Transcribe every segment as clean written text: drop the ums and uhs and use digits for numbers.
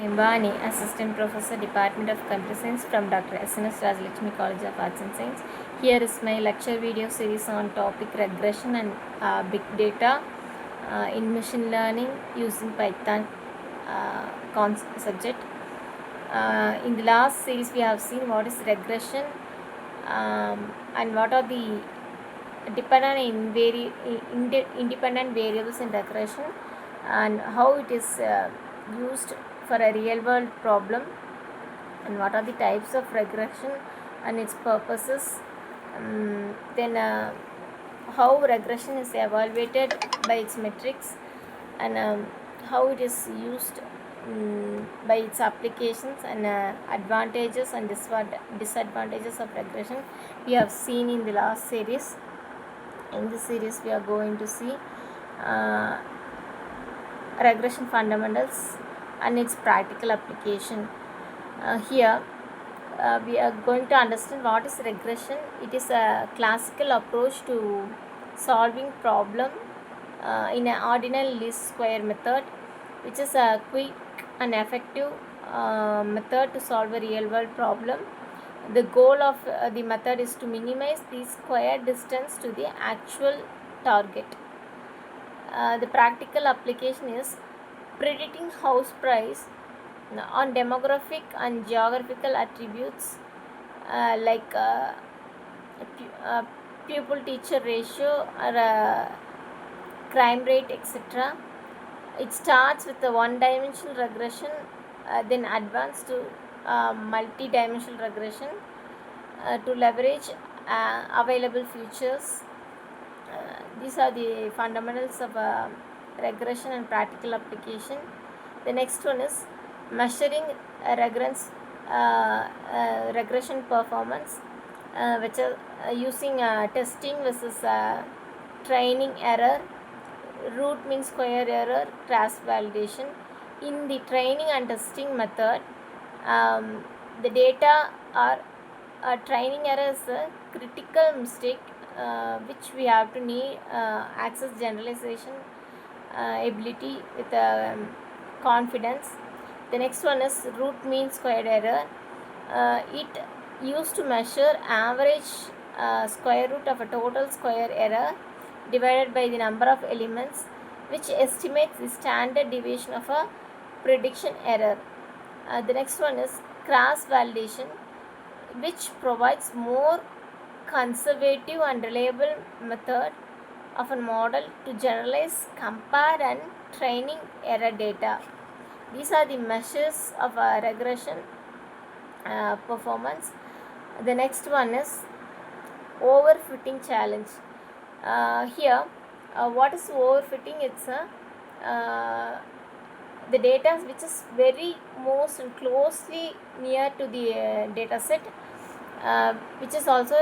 I'm Vani, Assistant Professor, Department of Computer Science from Dr. SNS College of Arts and Science. Here is my lecture video series on topic regression and big data in machine learning using Python subject. In the last series, we have seen what is regression and what are the independent variables in regression and how it is used for a real world problem, and what are the types of regression and its purposes. Then how regression is evaluated by its metrics, and how it is used by its applications, and advantages and disadvantages of regression we have seen in the last series. In this series we are going to see regression fundamentals and its practical application. Here we are going to understand what is regression. It is a classical approach to solving problem in an ordinal least square method, which is a quick and effective method to solve a real world problem. The goal of the method is to minimize the square distance to the actual target. The practical application is predicting house price on demographic and geographical attributes like pupil teacher ratio or crime rate, etc. It starts with a one-dimensional regression, then advanced to multi-dimensional regression to leverage available features. These are the fundamentals of regression and practical application. The next one is measuring regression performance, which are using testing versus training error, root mean square error, cross validation. In the training and testing method, the data are training error is a critical mistake which we have to need access generalization ability with confidence. The next one is root mean squared error. It used to measure average square root of a total square error divided by the number of elements, which estimates the standard deviation of a prediction error. The next one is cross validation, which provides more conservative and reliable method of a model to generalize, compare and training error data. These are the measures of regression performance. The next one is overfitting challenge. Here what is overfitting? It's the data which is very most and closely near to the data set, which is also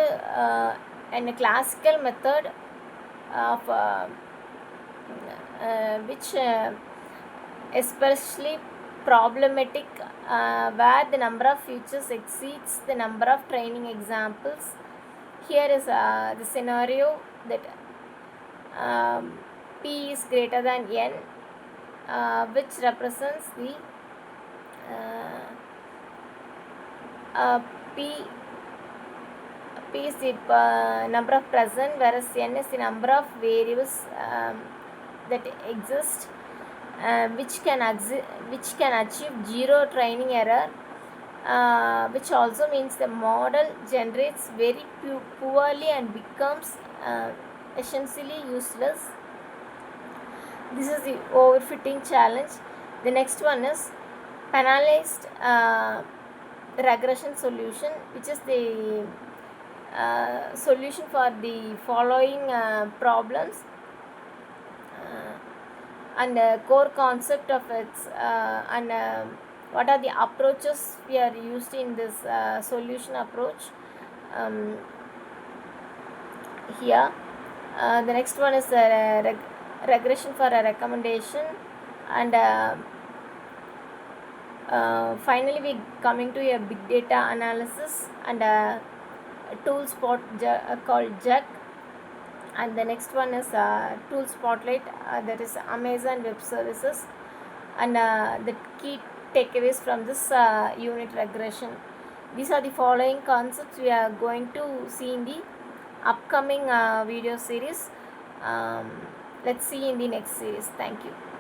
in a classical method of which especially problematic where the number of features exceeds the number of training examples. Here is the scenario that p is greater than n, which represents the p is the number of present, whereas n is the number of variables that exist, which can achieve zero training error, which also means the model generates very poorly and becomes essentially useless. This is the overfitting challenge. The next one is penalized regression solution, which is the solution for the following problems, and core concept of its and what are the approaches we are used in this solution approach. Here the next one is regression for a recommendation, and finally we coming to a big data analysis and a tool called JUG. And the next one is tool spotlight, that is Amazon Web Services, and the key takeaways from this unit regression. These are the following concepts we are going to see in the upcoming video series. Let's see in the next series. Thank you.